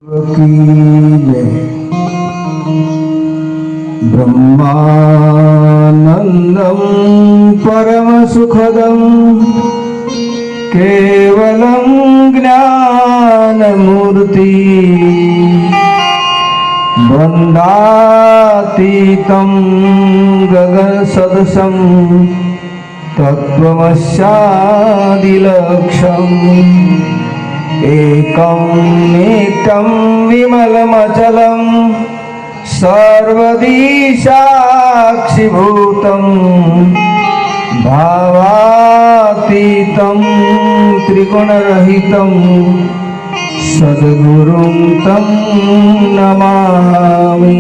ब्रह्मानंदं परम सुखदं केवलं ज्ञानमूर्ति वन्दातीतं गगनसदृशं तत्त्वमस्यादिलक्ष्यम् एकं नित्यं विमलमचलं सर्वदी साक्षिभूतं भावातीतं त्रिगुणरहितं सद्गुरुं तं नमामि।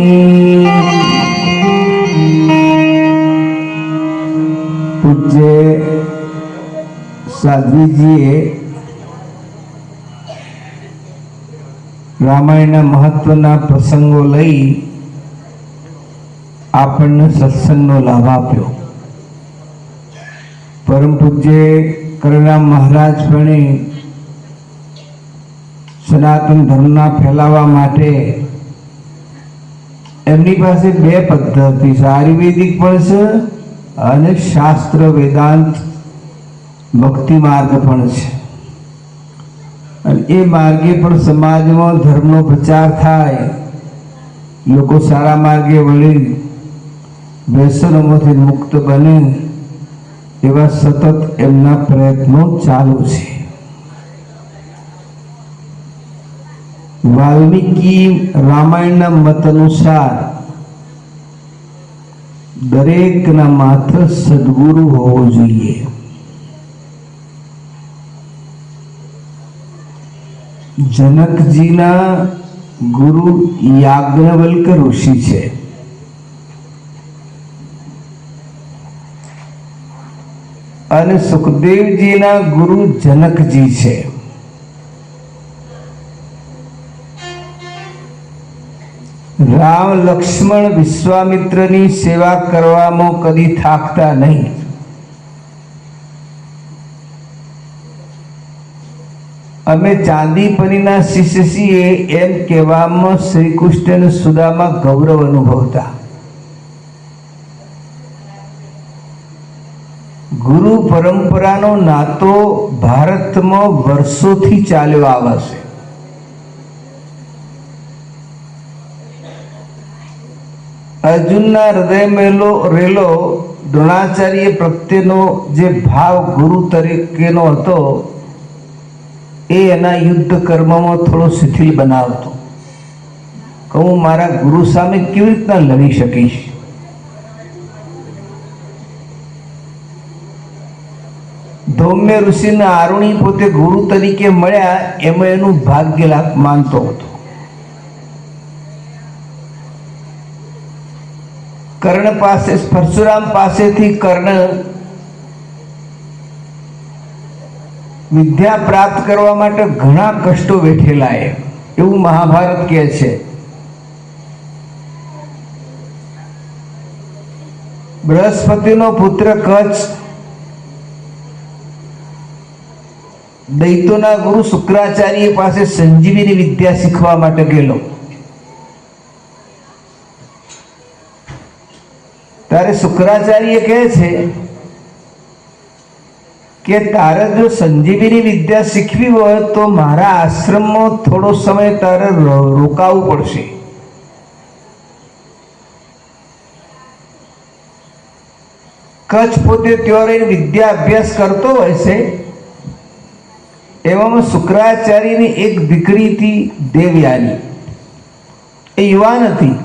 पूज्य साध्वीजीए रामायणના મહત્વના પ્રસંગો લઈ આપણને સત્સંગનો લાભ આપ્યો। પરમ પૂજ્ય કરણરામ મહારાજ પણ સનાતન ધર્મના ફેલાવા માટે એમની પાસે બે પદ્ધતિ છે, આયુર્વેદિક પણ છે અને શાસ્ત્ર વેદાંત ભક્તિ માર્ગ પણ છે। એ માર્ગે પણ સમાજમાં ધર્મનો પ્રચાર થાય, લોકો સારા માર્ગે વળી વ્યસનોમાંથી મુક્ત બને, એવા સતત એમના પ્રયત્નો ચાલુ છે। વાલ્મીકી રામાયણના મત અનુસાર દરેકના માત્ર સદગુરુ હોવો જોઈએ। जनकजीના ગુરુ યાજ્ઞવલ્ક ઋષિ છે અને સુખદેવજીના ગુરુ જનકજી છે। રામ લક્ષ્મણ વિશ્વામિત્રની સેવા કરવામાં કદી થાકતા નહીં। અમે ચાંદીપરીના શિષ્ય છીએ એમ કહેવામાં શ્રી કૃષ્ણ સુદામા ગૌરવ અનુભવતા। ગુરુ પરંપરાનો નાતો ભારતમાં વર્ષોથી ચાલ્યો આવે છે। અર્જુનના હૃદયમાં રહેલો દ્રોણાચાર્ય પ્રત્યેનો જે ભાવ ગુરુ તરીકેનો હતો એ એના યુદ્ધ કર્મમાં થોડો શિથિલ બનાવતો કે હું મારા ગુરુ સામે કેવી રીતના લડી શકીશ। ધૌમ્ય ઋષિને આરુણી પોતે ગુરુ તરીકે મળ્યા એમાં એનું ભાગ્ય લાભ માનતો હતો। કર્ણ પાસે પરશુરામ પાસેથી કર્ણ વિદ્યા પ્રાપ્ત કરવા માટે ઘણા કષ્ટો વેઠેલા એવું મહાભારત કહે છે। બૃહસ્પતિનો પુત્ર કચ્છ દૈત્યોના ગુરુ શુક્રાચાર્ય પાસે સંજીવની વિદ્યા શીખવા માટે ગયેલો। ત્યારે શુક્રાચાર્ય કહે છે કે તારે જો સંજીવની વિદ્યા શીખવી હોય તો મારા આશ્રમમાં થોડો સમય તારે રોકાવું પડશે। કચ્છ પોતે ત્યાં રહીને વિદ્યા અભ્યાસ કરતો હોય છે। એવામાં શુક્રાચાર્યની એક દીકરી હતી દેવયાની, એ યુવાન હતી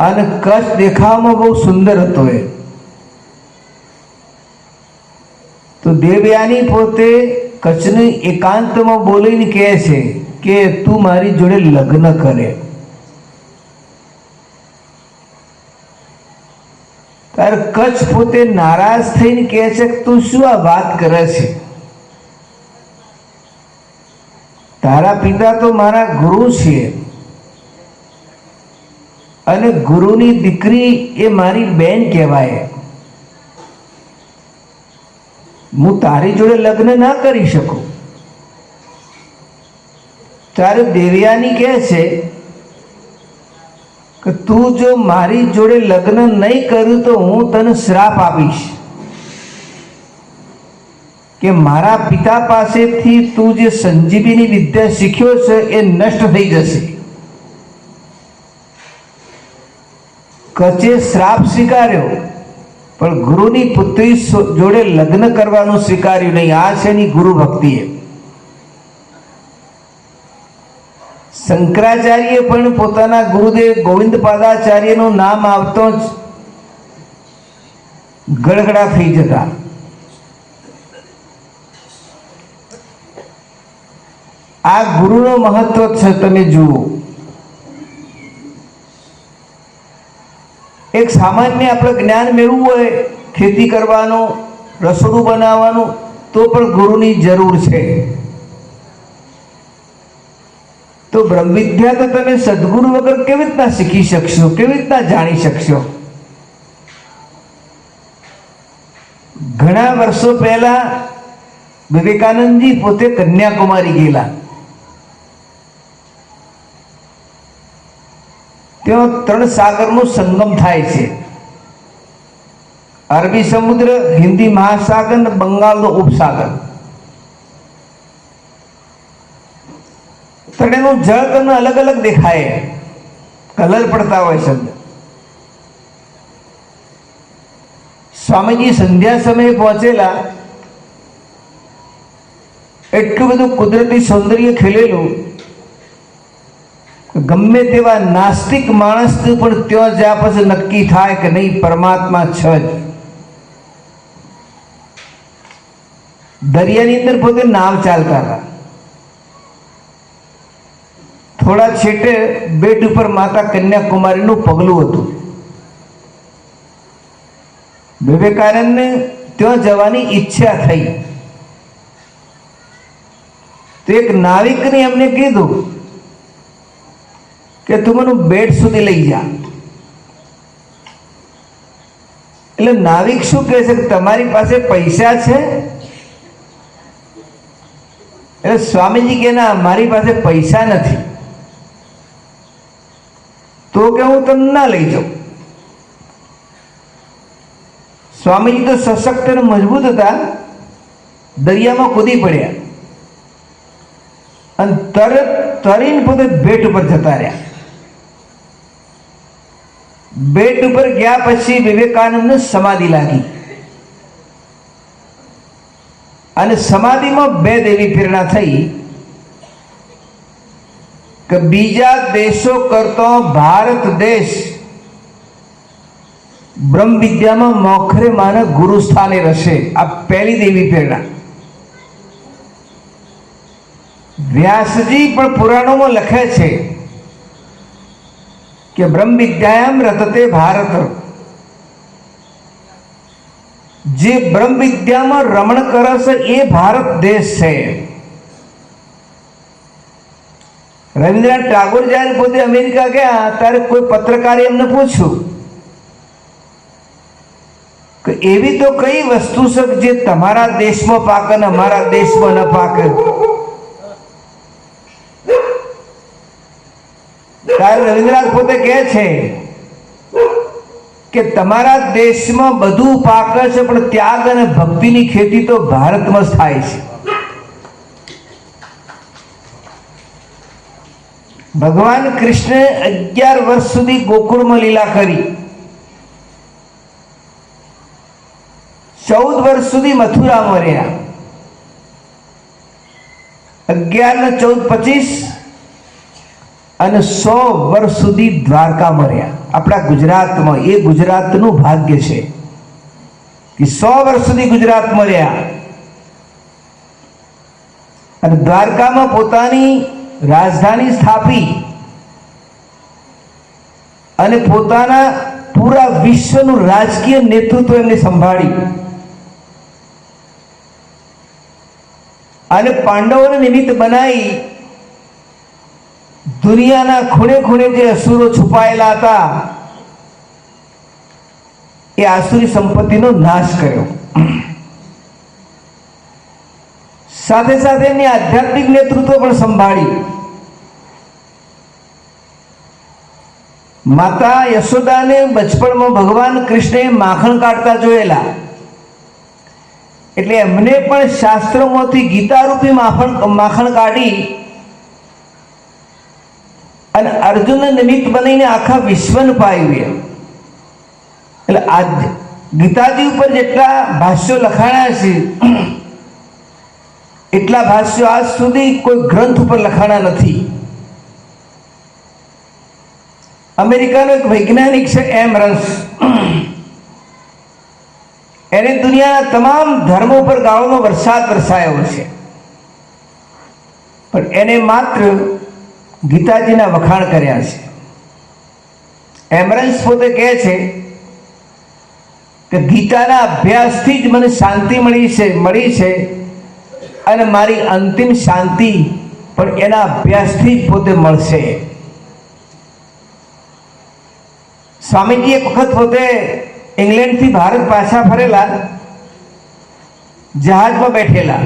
અને કચ્છ દેખાવામાં બહુ સુંદર હતો। તો દેવયાની પોતે કચ્છની એકાંતમાં બોલીને કહે છે કે તું મારી જોડે લગ્ન કરે। ત્યારે કચ્છ પોતે નારાજ થઈને કહે છે કે તું શું આ વાત કરે છે? તારા પિતા તો મારા ગુરુ છે અને ગુરુની દીકરી એ મારી બેન કહેવાય। હું તારી જોડે લગ્ન ના કરી શકું। ત્યારે દેવયાની કહે છે કે તું જો મારી જોડે લગ્ન નહીં કર્યું તો હું તને શ્રાપ આપીશ કે મારા પિતા પાસેથી તું જે સંજીવની વિદ્યા શીખ્યો છે એ નષ્ટ થઈ જશે. કચે શ્રાપ સ્વીકાર્યો પણ ગુરુની પુત્રી જોડે લગ્ન કરવાનું સ્વીકાર્યું નહીં. આ છે એની ગુરુ ભક્તિએ. શંકરાચાર્ય પણ પોતાના ગુરુદેવ ગોવિંદ પાદાચાર્યનું નામ આવતો જ ગડગડા થઈ જતા. આ ગુરુનું મહત્વ છે. તમે જુઓ, એક સામાન્ય આપણે જ્ઞાન મેળવવું હોય, ખેતી કરવાનું, રસોડું બનાવવાનું, તો પણ ગુરુની જરૂર છે. તો બ્રહ્મ વિદ્યા તો તમે સદગુરુ વગર કેવી રીતના શીખી શકશો, કેવી રીતના જાણી શકશો? ઘણા વર્ષો પહેલા વિવેકાનંદજી પોતે કન્યાકુમારી ગયેલા. ત્યાં 3 સાગરનો સંગમ થાય છે. અરબી સમુદ્ર, હિન્દી મહાસાગર અને બંગાળનો ઉપસાગર. ત્રણેયનું જળ તમને અલગ અલગ દેખાય, કલર પડતા હોય છે. સ્વામીજી સંધ્યા સમયે પહોંચેલા. એટલું બધું કુદરતી સૌંદર્ય ખીલેલું, ગમે તેવા નાસ્તિક માણસને પણ ત્યાં જ્યાં પછી નક્કી થાય કે નહીં, પરમાત્મા છે જ. દરિયાની અંદર પોતે નાવ ચાલતા હતા. થોડા છેટે બેટ ઉપર માતા કન્યાકુમારીનું પગલું હતું. વિવેકાનંદને ત્યાં જવાની ઈચ્છા થઈ. તો એક નાવિકને એમને કીધું કે તું મને બેટ સુધી લઈ જા. એટલે નાવિક શું કહે છે કે તમારી પાસે પૈસા છે? એટલે સ્વામીજી કે ના, મારી પાસે પૈસા નથી. તો કે હું તમને ના લઈ જાઉં. સ્વામીજી તો સશક્ત અને મજબૂત હતા. દરિયામાં કૂદી પડ્યા અને તરત તરીને પોતે બેટ ઉપર જતા રહ્યા. બેટ ઉપર ગયા પછી વિવેકાનંદને સમાધિ લાગી અને સમાધિમાં 2 દેવી પ્રેરણા થઈ કે બીજા દેશો કરતા ભારત દેશ બ્રહ્મ વિદ્યામાં મોખરે માને ગુરુ સ્થાને રહેશે. આ પહેલી દેવી પ્રેરણા. વ્યાસજી પણ પુરાણોમાં લખે છે કે બ્રહ્મ વિદ્યાયામ રતતે ભારત. જે બ્રહ્મ વિદ્યામાં રમણ કરે છે એ ભારત દેશ છે. રવિન્દ્રનાથ ટાગોર જ્યારે પોતે અમેરિકા ગયા ત્યારે કોઈ પત્રકારે એમને પૂછ્યું કે એવી તો કઈ વસ્તુ છે જે તમારા દેશમાં પાકે ને અમારા દેશમાં ન પાકે? ત્યારે રવિન્દ્રનાથ પોતે કહે છે કે તમારા દેશમાં બધું પાકે છે પણ ત્યાગ અને ભક્તિની ખેતી તો ભારતમાં જ થાય છે. ભગવાન કૃષ્ણે 11 વર્ષ સુધી ગોકુળમાં લીલા કરી. 14 વર્ષ સુધી મથુરામાં રહ્યા. 11 ને 14 25 અને 100 વર્ષ સુધી દ્વારકામાં રહ્યા. આપણા ગુજરાતમાં. એ ગુજરાતનું ભાગ્ય છે કે 100 વર્ષ સુધી ગુજરાતમાં રહ્યા અને દ્વારકામાં પોતાની રાજધાની સ્થાપી અને પોતાના પૂરા વિશ્વનું રાજકીય નેતૃત્વ એમને સંભાળ્યું અને પાંડવોને નિમિત્ત બનાવી દુનિયાના ખૂણે ખૂણે જે અસુરો છુપાયેલા હતા એ આસુરી સંપત્તિનો નાશ કર્યો. સાથે સાથે એમની આધ્યાત્મિક નેતૃત્વ પણ સંભાળ્યું. માતા યશોદાને બચપણમાં ભગવાન કૃષ્ણે માખણ કાઢતા જોયેલા, એટલે એમને પણ શાસ્ત્રોમાંથી ગીતારૂપી માખણ કાઢી અને અર્જુન નિમિત્ત બનીને આખા વિશ્વને પાયું. એટલે આ ગીતાજી ઉપર જેટલા ભાષ્યો લખાણા છે એટલા ભાષ્યો આજ સુધી કોઈ ગ્રંથ ઉપર લખાણા નથી. અમેરિકાનો એક વૈજ્ઞાનિક છે એમ રન્સ, એને દુનિયાના તમામ ધર્મો પર ગાળોનો વરસાદ વરસાયો છે, પણ એને માત્ર ગીતાજીના વખાણ કર્યા છે. એમરન્સ પોતે કહે છે કે ગીતાના અભ્યાસથી જ મને શાંતિ મળી છે અને મારી અંતિમ શાંતિ પણ એના અભ્યાસથી જ પોતે મળશે. સ્વામીજી એક વખત પોતે ઇંગ્લેન્ડથી ભારત પાછા ફરેલા, જહાજમાં બેઠેલા,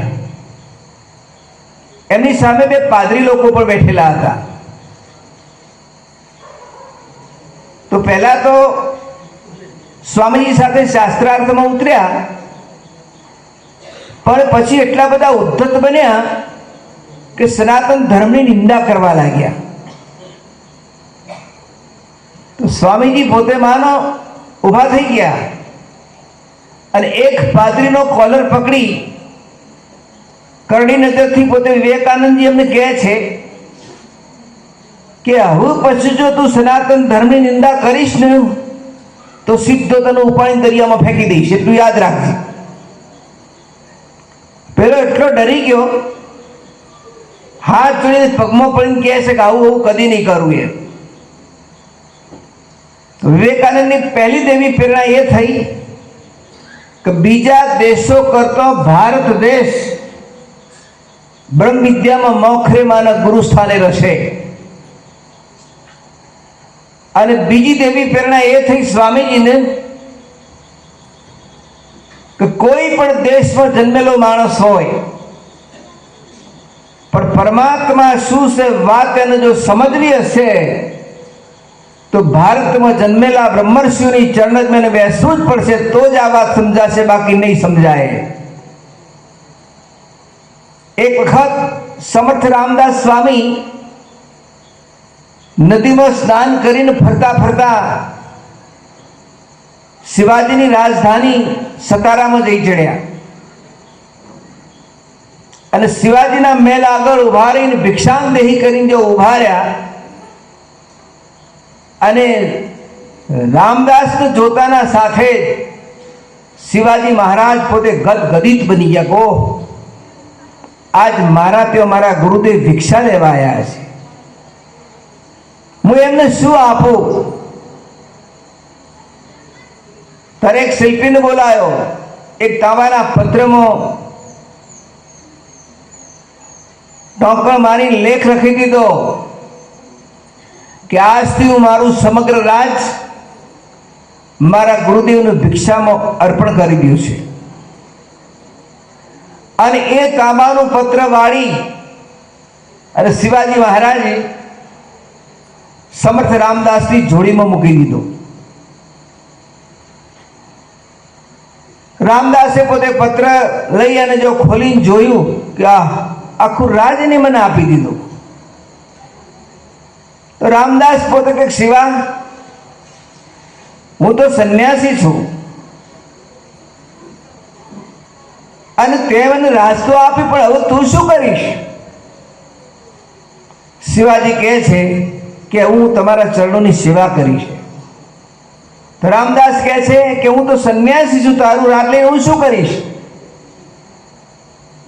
એમની સામે બે પાદરી લોકો પણ બેઠેલા હતા. તો પહેલા તો સ્વામીજી સાથે શાસ્ત્રાર્થમાં ઉતર્યા, પણ પછી એટલા બધા ઉદ્ધત બન્યા કે સનાતન ધર્મની નિંદા કરવા લાગ્યા. તો સ્વામીજી પોતે માનો ઊભા થઈ ગયા અને એક પાદરીનો કોલર પકડી કરડી નજરથી પોતે વિવેકાનંદજી એમને કહે છે કે હવે પછી જો તું સનાતન ધર્મની નિંદા કરીશ ને તો સીધો તને ઉપાડી દરિયામાં ફેંકી દઈશ, એટલું યાદ રાખજે. પેલો એટલો ડરી ગયો, હાથ જોડીને પગમાં પડીને કહે છે કે આવું કદી નહીં કરવું. એ વિવેકાનંદની પહેલી દેવી પ્રેરણા એ થઈ કે બીજા દેશો કરતો ભારત દેશ બ્રહ્મ વિદ્યામાં મોખરેમાના ગુરુ સ્થાને રહેશે. અને બીજી દેવી પ્રેરણા એ થઈ સ્વામીજીને કે કોઈ પણ દેશમાં જન્મેલો માણસ હોય પણ પરમાત્મા શું છે વાત એને જો સમજવી હશે તો ભારતમાં જન્મેલા બ્રહ્મર્ષિઓની ચરણમાં બેસવું જ પડશે, તો જ આ વાત સમજાશે, બાકી નહીં સમજાય. એક વખત સમર્થ રામદાસ સ્વામી નદીમાં સ્નાન કરીને ફરતા ફરતા શિવાજીની રાજધાની સતારામાં જઈ ચડ્યા અને શિવાજીના મહેલ આગળ ઉભા રહીને ભિક્ષાંદેહી કરીને જો ઉભા રહ્યા અને રામદાસને જોતાના સાથે શિવાજી મહારાજ પોતે ગદગદિત બની ગયા. કહો આજ મારા ત્યાં મારા ગુરુદેવ ભિક્ષા લેવા આવ્યા છે, હું એમને શું આપું? ત્યારે એક શિલ્પીને બોલાયો, એક તાંબાના પત્રમાં ઢોકળ મારી લેખ લખી દીધો કે આજથી હું મારું સમગ્ર રાજ મારા ગુરુદેવને ભિક્ષામાં અર્પણ કરી દઉં છે. અને એ તાંબાનું પત્ર વાળી અને શિવાજી મહારાજે સમર્થ રામદાસની જોડીમાં મૂકી દીધો. રામદાસે પોતે પત્ર લઈ અને જો ખોલીને જોયું કે આખું રાજ એને મને આપી દીધું. તો રામદાસ પોતે કે શિવા, હું તો સંન્યાસી છું અને તે મને રાજ તો આપી, પણ હવે તું શું કરીશ? શિવાજી કહે છે કે હું તમારા ચરણોની સેવા કરીશ. તો રામદાસ કહે છે કે હું તો સંન્યાસી છું, તારું રાજ લઈને હું શું કરીશ?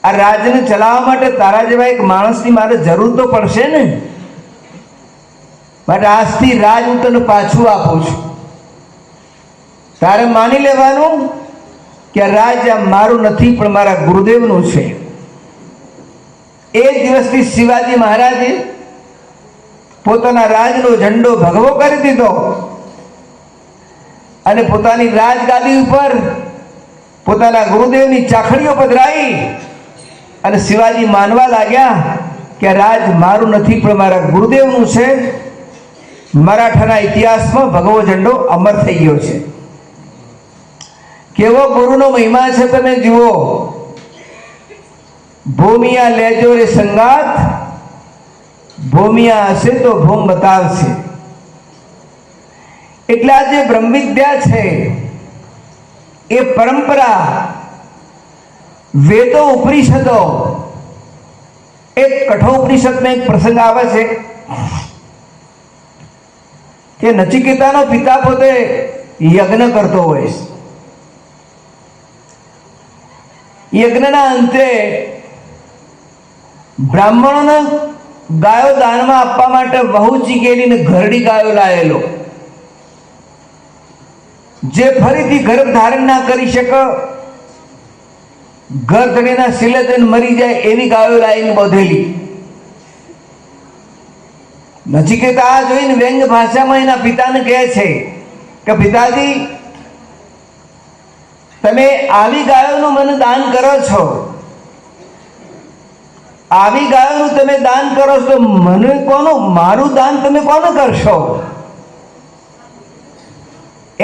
આ રાજને ચલાવવા માટે તારા જેવા એક માણસની મારે જરૂર તો પડશે ને, માટે આજથી રાજ હું તને પાછું આપું છું. તારે માની લેવાનું કે આ રાજ મારું નથી પણ મારા ગુરુદેવનું છે. એ દિવસથી શિવાજી મહારાજે પોતાના રાજનો ઝંડો ભગવો કરી દીધો અને પોતાની રાજગાદી ઉપર પોતાના ગુરુદેવની ચાખડીઓ પધરાઈ અને શિવાજી માનવા લાગ્યા કે રાજ મારું નથી પણ મારા ગુરુદેવનું છે. મરાઠાના ઇતિહાસમાં ભગવો ઝંડો અમર થઈ ગયો છે. કેવો ગુરુનો મહિમા છે તમે જુઓ. ભૂમિયા લેજો રે સંગાત, ભૂમિયા હશે તો ભૂમ બતાવશે. એટલે આ જે બ્રહ્મ વિદ્યા છે એ પરંપરા, વેદો, ઉપનિષદો, એક કઠોપનિષદમાં એક પ્રસંગ આવે છે કે નચિકેતાનો પિતા પોતે યજ્ઞ કરતો હોય. યજ્ઞના અંતે બ્રાહ્મણોને ગાયો દાનમાં આપવા માટે વહુ ચીકેલી ને ઘરડી ગાયો લાયેલો, જે ફરીથી ગર્ભ ધારણ ના કરી શકે, ગર્ભધણીના શિલે થઈને મરી જાય એવી ગાયો લાવીને બોધેલી. નચિકેતા આ જોઈને વ્યંગ ભાષામાં એના પિતાને કહે છે કે પિતાજી, તમે આવી ગાયોનું મને દાન કરો છો, આવી ગાયોનું તમે દાન કરો છો, તો મને કોનું, મારું દાન તમે કોને કરશો?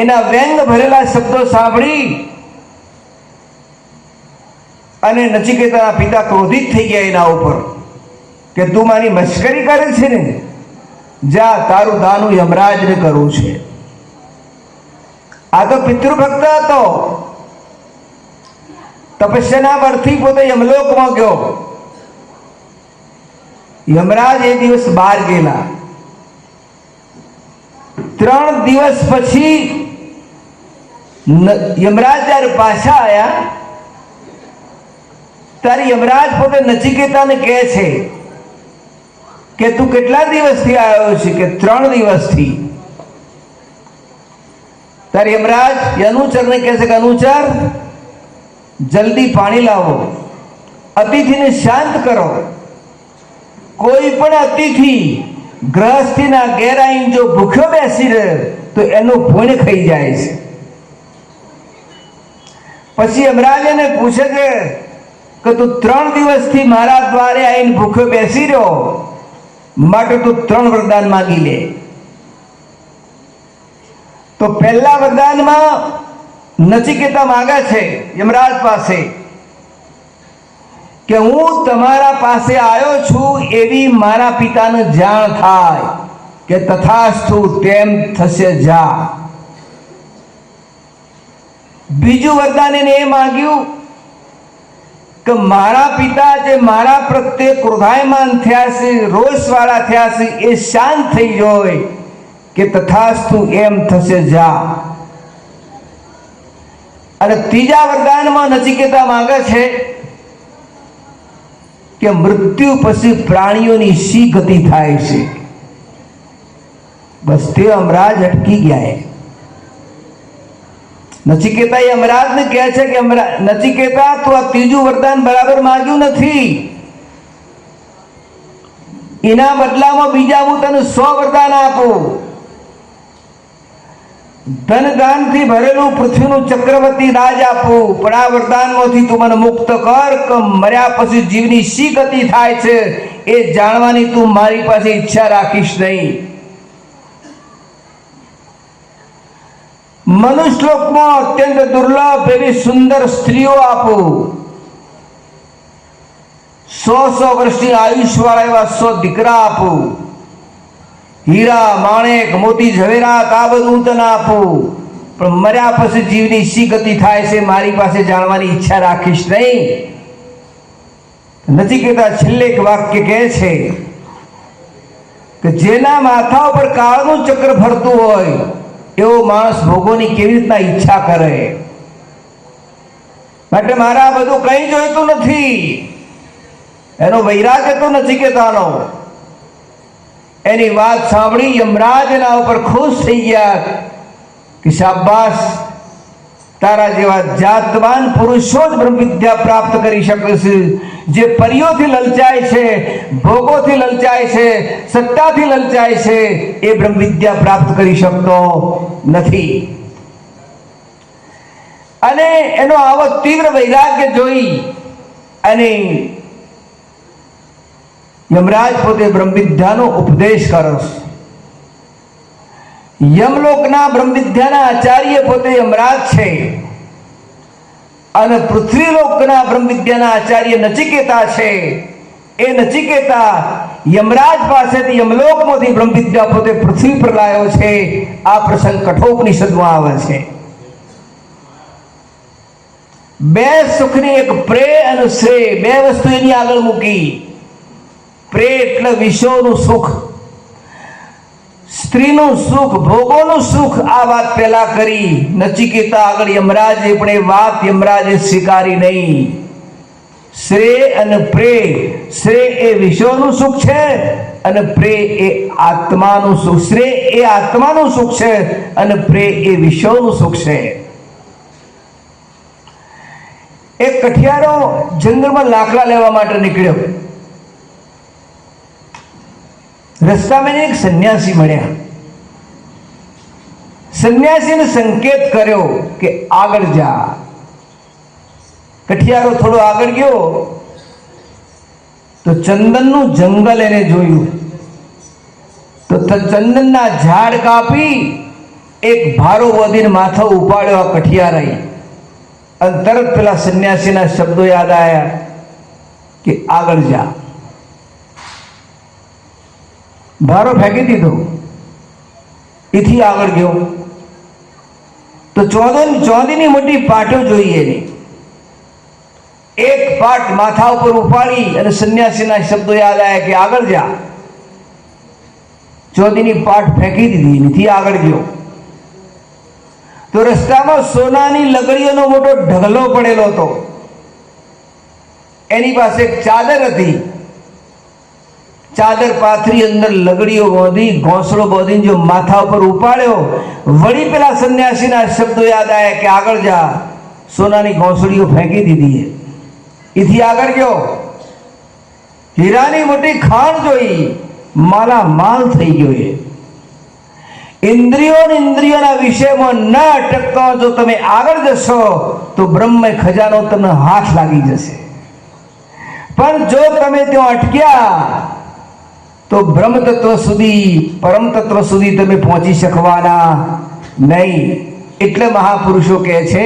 એના વ્યંગ ભરેલા શબ્દો સાંભળી અને નચિકેતાના પિતા ક્રોધિત થઈ ગયા એના ઉપર કે તું મારી મશ્કરી કરે છે ને, જા, તારું દાન હું યમરાજને કરવું છે. આ તો પિતૃભક્ત હતો. તપસ્યાના બળથી પોતે યમલોકમાં ગયો. યમરાજ એ દિવસ બહાર ગયેલા. 3 દિવસ પછી યમરાજ જ્યારે પાછા આવ્યા ત્યારે યમરાજ પોતે નચિકેતાને કહે છે કે તું કેટલા દિવસથી આવ્યો છે? કે 3 દિવસથી. ત્યારે યમરાજ અનુચરને કહે છે કે અનુચર, જલ્દી પાણી લાવો, અતિથિને શાંત કરો. કોઈ પણ અતિથિ ગ્રહસ્થીના ઘેર આવીને જો ભૂખ્યો બેસી રહે તો એનું પુણ્ય ખાઈ જાય છે. પછી યમરાજ એને પૂછે છે કે તું 3 દિવસથી મારા દ્વારે આવીને ભૂખ્યો બેસી રહ્યો, માટે તું 3 વરદાન માંગી લે. તો પહેલા વરદાનમાં નચિકેતા માંગે છે યમરાજ પાસે કે હું તમારા પાસે આવ્યો છું એવી મારા પિતાને જાણ થાય કે તથાસ્તુ, તેમ થશે, જા. બીજું વરદાન એને એ માંગ્યું કે મારા પિતા જે મારા પ્રત્યે ક્રોધાયમાન થયા છે, રોષવાળા થયા છે, એ શાંત થઈ જાય કે તથાસ્તુ, એમ થશે, જા. અને ત્રીજા વરદાનમાં નચિકેતા માંગે છે કે મૃત્યુ પછી પ્રાણીઓની શી ગતિ થાય છે. બસ તે યમરાજ અટકી ગયા. નચિકેતા યમરાજને કહે છે કે નચિકેતા, તું આ ત્રીજું વરદાન બરાબર માંગ્યું નથી. એના બદલામાં બીજા હું તને 100 વરદાન આપું. ધન દાનથી ભરેલું પૃથ્વીનું ચક્રવર્તી રાજ આપું, પણ આ વરદાનમાંથી તું મને મુક્ત કર કે મર્યા પછી જીવની શી ગતિ થાય છે એ જાણવાની તું મારી પાસે ઈચ્છા રાખીશ નહીં. મનુષ્યલોકમાં અત્યંત દુર્લભ એવી સુંદર સ્ત્રીઓ આપું. 100 વર્ષની આયુષ્યવાળા એવા 100 દીકરા આપું. હીરા, માણેક, મોતી, ઝવેરાત, આ બધું તને આપું, પણ મર્યા પછી જીવની શી ગતિ થાય છે મારી પાસે જાણવાની ઈચ્છા રાખીશ નહીં. નચિકેતા છેલ્લે એક વાક્ય કહે છે કે જેના માથા ઉપર કાળનું ચક્ર ફરતું હોય એવો માણસ ભોગોની કેવી રીતના ઈચ્છા કરે? માટે મારા બધું કંઈ જોઈતું નથી. એનો વૈરાગ હતો નચિકેતાનો. એની વાત સાંભળી યમરાજ એના ઉપર ખુશ થઈ ગયા કે શાબાશ, તારા જેવા જાતવાન પુરુષો જ બ્રહ્મ વિદ્યા પ્રાપ્ત કરી શકે છે. જે પરીઓથી લલચાય છે, ભોગોથી લલચાય છે, સત્તાથી લલચાય છે, એ બ્રહ્મ વિદ્યા પ્રાપ્ત કરી શકતો નથી. અને એનો આવો તીવ્ર વૈરાગ્ય જોઈ અને યમરાજ પોતે બ્રહ્મ વિદ્યાનો ઉપદેશ કરે છે. યમલોકના બ્રહ્મ વિદ્યાના આચાર્ય પોતે યમરાજ છે અને પૃથ્વીલોકના બ્રહ્મ વિદ્યાના આચાર્ય નચિકેતા છે. એ નચિકેતા યમરાજ પાસેથી યમલોકમાંથી બ્રહ્મ વિદ્યા પોતે પૃથ્વી પર લાવ્યો છે. આ પ્રસંગ કઠોપનિષદમાં આવે છે. બે સુખની એક પ્રે અને શ્રેય, બે વસ્તુ એની આગળ મૂકી. પ્રે એટલે વિષયોનું સુખ, સ્ત્રીનું સુખ, ભોગોનું સુખ. આ વાત પહેલા કરી નચિકેતા આગળ યમરાજે, પણ એ વાત યમરાજે સ્વીકારી નહીં. શ્રેય અને પ્રે, શ્રેય એ વિષયોનું સુખ છે અને પ્રે એ આત્માનું સુખ. શ્રેય એ આત્માનું સુખ છે અને પ્રે એ વિષયોનું સુખ છે. એક કઠિયારો જંગલમાં લાકડા લેવા માટે નીકળ્યો. રસ્તામાં એક સંન્યાસી મળ્યા. સંન્યાસીને સંકેત કર્યો કે આગળ જા. કઠિયારો થોડો આગળ ગયો તો ચંદનનું જંગલ એને જોયું. તો ચંદનના ઝાડ કાપી એક ભારો વધીને માથો ઉપાડ્યો આ કઠિયારાએ. અને તરત પેલા સંન્યાસીના શબ્દો યાદ આવ્યા કે આગળ જા. ભારો ફેંકી દીધો, એથી આગળ ગયો તો ચોંદીની મોટી પાટો જોઈએ એની. એક પાટ માથા ઉપર ઉપાડી અને સંન્યાસીના શબ્દો યાદ આવ્યા કે આગળ જા. ચોંદીની પાટ ફેંકી દીધી, એથી આગળ ગયો તો રસ્તામાં સોનાની લગડીઓનો મોટો ઢગલો પડેલો હતો. એની પાસે એક ચાદર હતી. ચાદર પાથરી અંદર લગડીઓ બાંધી, ઘોંસડો બાંધીને જો માથા ઉપર ઉપાડ્યો, વળી પેલા સંન્યાસીના શબ્દો યાદ આવ્યા કે આગળ જા. સોનાની ઘોંસડીઓ ફેંકી દીધી, એથી આગળ ગયો. હીરાની મોટી ખાણ જોઈ, માલા માલ થઈ ગયો. ઇન્દ્રિયોના વિષયમાં ન અટકતા જો તમે આગળ જશો તો બ્રહ્મ ખજાનો તમને હાથ લાગી જશે. પણ જો તમે ત્યાં અટક્યા તો બ્રહ્મ તત્વ સુધી, પરમ તત્વ સુધી તમે પહોંચી શકવાના નહીં. એટલે મહાપુરુષો કહે છે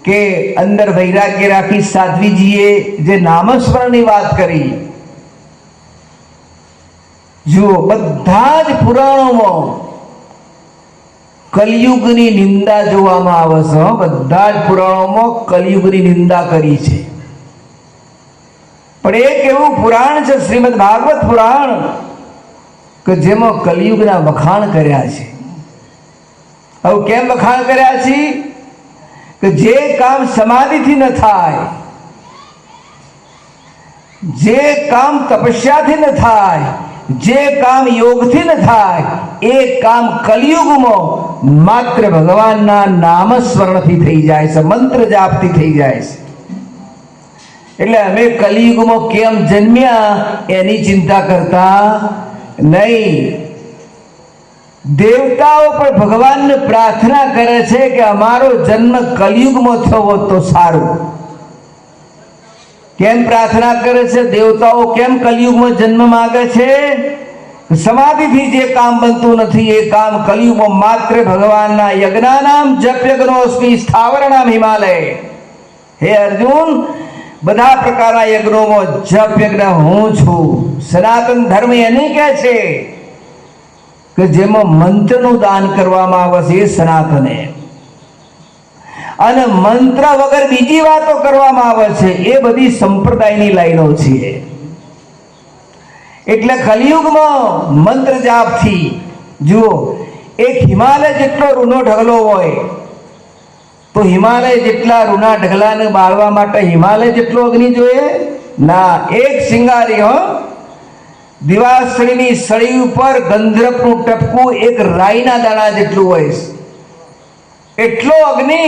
કે અંદર વૈરાગ્ય રાખી સાધ્વીજીએ જે નામસ્મરણની વાત કરી. જુઓ, બધા જ પુરાણોમાં કલયુગની નિંદા જોવામાં આવે છે. બધા જ પુરાણોમાં કલયુગની નિંદા કરી છે. પણ એક એવું પુરાણ છે શ્રીમદ ભાગવત પુરાણ કે જેમાં કલયુગના વખાણ કર્યા છે. હવે કેમ વખાણ કર્યા છે? કે જે કામ સમાધિથી ન થાય, જે કામ તપસ્યાથી ન થાય, જે કામ યોગથી ન થાય, એ કામ કલયુગમાં માત્ર ભગવાનના નામસ્મરણથી થઈ જાય છે, મંત્ર જાપથી થઈ જાય છે. એટલે અમે કલયુગમાં કેમ જન્મ્યા એની ચિંતા કરતા નહીં. દેવતાઓ પણ ભગવાનને પ્રાર્થના કરે છે કે અમારો જન્મ કલયુગમાં થયો હોત તો સારું. કેમ પ્રાર્થના કરે છે? દેવતાઓ કેમ કલયુગમાં જન્મ માંગે છે? સમાધિથી જે કામ બનતું નથી એ કામ કલયુગમાં માત્ર ભગવાનના યજ્ઞાનામ જપ યજ્ઞોસ્મિ સ્થાવરણામ હિમાલય. હે અર્જુન, બધા પ્રકારના યજ્ઞોમાં જપ યજ્ઞ હું છું. સનાતન ધર્મ એને કહે છે કે જેમાં મંત્રનું દાન કરવામાં આવે છે એ સનાતને, અને મંત્ર વગર બીજી વાતો કરવામાં આવે છે એ બધી સંપ્રદાયની લાઈનો છે. એટલે કલયુગમાં મંત્ર જાપથી, જુઓ, એક હિમાલય જેટલો રૂનો ઢગલો હોય તો હિમાલય જેટલા રૂના ઢગલાને બાળવા માટે હિમાલય જેટલો અગ્નિ જોઈએ ના. એક સિંગારી, દિવાસળીની સળી ઉપર ગંધર્પનું ટપકું એક રાઈના દાણા જેટલું હોય, એટલો અગ્નિ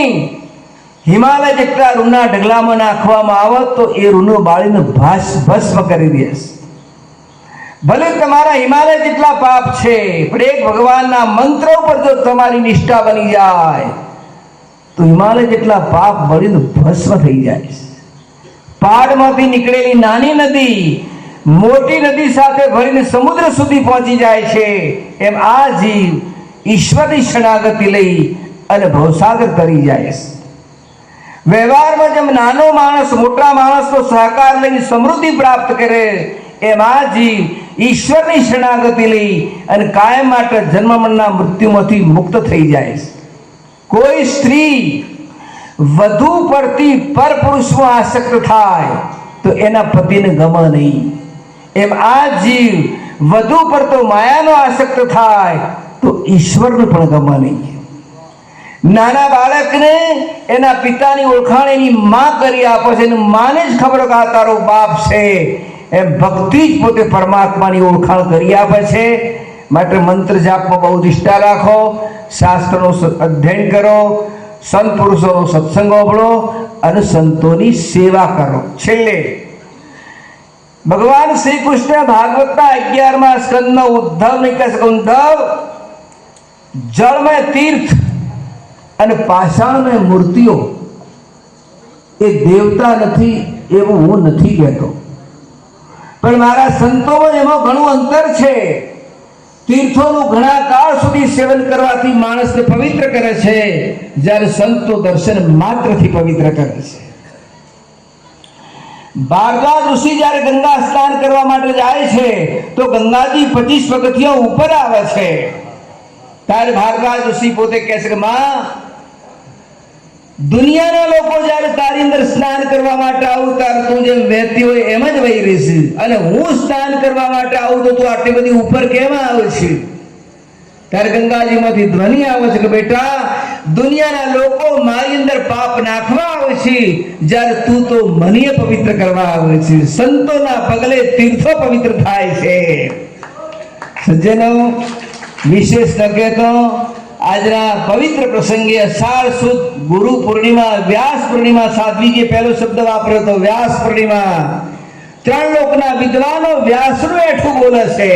હિમાલય જેટલા રૂના ઢગલામાં નાખવામાં આવે તો એ રૂનો બાળીને ભસ્મ કરી દેશે. ભલે તમારા હિમાલય જેટલા પાપ છે, પણ એક ભગવાનના મંત્ર ઉપર જો તમારી નિષ્ઠા બની જાય તો હિમાલય જેટલા પાપ બળીને ભસ્મ થઈ જાય. પહાડમાંથી નીકળેલી નાની નદી મોટી નદી સાથે ભળીને સમુદ્ર સુધી પહોંચી જાય છે, એમ આ જીવ ઈશ્વરની શરણાગતિ લઈ અને ભવસાગર તરી જાય છે. વ્યવહારમાં જેમ નાનો માણસ મોટા માણસનો સહકાર લઈને સમૃદ્ધિ પ્રાપ્ત કરે, એમ આ જીવ ઈશ્વરની શરણાગતિ લઈ અને કાયમ માટે જન્મ મરણના મૃત્યુમાંથી મુક્ત થઈ જાય છે. કોઈ સ્ત્રી વધુ પડતી પરપુરુષમાં આસક્ત થાય તો એના પતિને ગમે નહીં. એમ આ જીવ વધુ પડતો માયાનો આસક્ત થાય તો ઈશ્વરને પણ ગમે નહીં. નાના બાળકને એના પિતાની ઓળખાણ એની માં કરી આપે છે, એની માને જ ખબર કે આ તારો બાપ છે. એમ ભક્તિ જ પોતે પરમાત્માની ઓળખાણ કરી આપે છે. માટે મંત્ર જાપમાં બહુ નિષ્ઠા રાખો, શાસ્ત્રનું અધ્યયન કરો, સંત પુરુષોનો સત્સંગ સાંભળો અને સંતોની સેવા કરો. છેલ્લે ભગવાન શ્રી કૃષ્ણ ભાગવતના 11મા સ્કંદમાં ઉદ્ધવને કહે છે, ઉદ્ધવ, જળમય તીર્થ અને પાષાણમય મૂર્તિઓ એ દેવતા નથી એવું હું નથી કહેતો, પણ મારા સંતોમાં એમાં ઘણું અંતર છે. તીર્થોનું ઘણા કાળ સુધી સેવન કરવાથી માણસને પવિત્ર કરે છે, જ્યારે સંતો દર્શન માત્રથી પવિત્ર કરે છે. ભારદ્વાજ ઋષિ જ્યારે ગંગા સ્નાન કરવા માટે જાય છે તો ગંગાજી 25 પગથિયા ઉપર આવે છે. ત્યારે ભારદ્વાજ ઋષિ પોતે કહે છે કે માં, દુનિયાના લોકો જ્યારે તારી અંદર સ્નાન કરવા માટે આવું ત્યારે તું જેમ વહેતી હોય એમ જ વહી રહેશે, અને હું સ્નાન કરવા માટે આવું તો તું આટલી બધી ઉપર કેમ આવે છે? ત્યારે ગંગાજીમાંથી ધ્વનિ આવે છે કે બેટા, દુનિયાના લોકો મારી અંદર પાપ નાખવા આવે છે, જ્યારે તું તો મને પવિત્ર કરવા આવે છે. સંતોના પગલે તીર્થો પવિત્ર થાય છે. સજ્જનો, વિશેષ ન કહેતો આજના પવિત્ર પ્રસંગે અષાઢ સુદ ગુરુ પૂર્ણિમા, વ્યાસ પૂર્ણિમા, સાધ્વીજીએ પહેલો શબ્દ વાપર્યો હતો વ્યાસ પૂર્ણિમા. 3 લોકના વિદ્વાનો વ્યાસનું એઠું બોલે છે.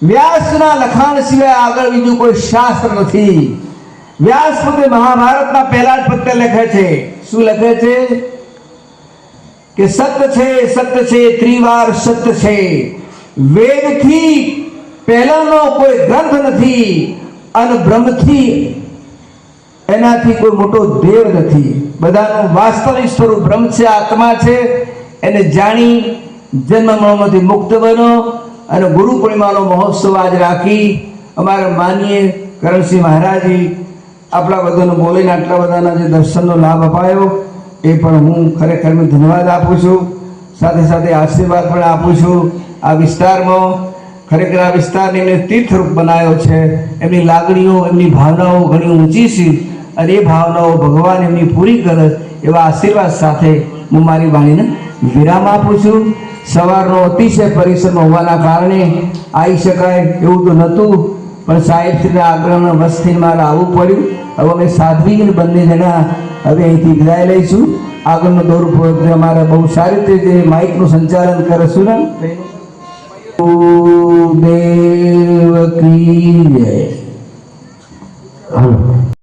વ્યાસના લખાણ સિવાય આગળ બીજું કોઈ શાસ્ત્ર નથી. વ્યાસ પોતે મહાભારતના પહેલા જ પત્તે લખે છે. શું લખે છે? કે સત્ય છે, સત્ય છે, ત્રિવાર સત્ય છે. વેદથી પહેલાનો કોઈ ગ્રંથ નથી અને બ્રહ્મથી એનાથી કોઈ મોટો દેવ નથી. બધાનું વાસ્તવિક સ્વરૂપ બ્રહ્મ છે, આત્મા છે. એને જાણી જન્મ મરણમાંથી મુક્ત બનો. અને ગુરુ પૂર્ણિમાનો મહોત્સવ આજ રાખી અમારા માનીય કરણસિંહ મહારાજી આપણા બધાને બોલીને આટલા બધાના જે દર્શનનો લાભ અપાયો એ પણ હું ખરેખર ધન્યવાદ આપું છું. સાથે સાથે આશીર્વાદ પણ આપું છું. આ વિસ્તારમાં ખરેખર આ વિસ્તારને એમને તીર્થરૂપ બનાવ્યો છે. એમની લાગણીઓ, એમની ભાવનાઓ ઘણી ઊંચી છે, અને એ ભાવનાઓ ભગવાન એમની પૂરી કરે એવા આશીર્વાદ સાથે હું મારી વાણીને વિરામ આપું છું. સવારનો અતિશય પરિશ્રમ હોવાના કારણે આવી શકાય એવું તો નહોતું, પણ સાહેબશ્રીના આગ્રહના વશથી મારે આવવું પડ્યું. હવે અમે સાધ્વીને બંને જણા હવે અહીંથી વિદાય લઈશું. આગળનો દોર અમારે બહુ સારી રીતે જે માઇકનું સંચાલન કરીશું ને દેવ કી જય.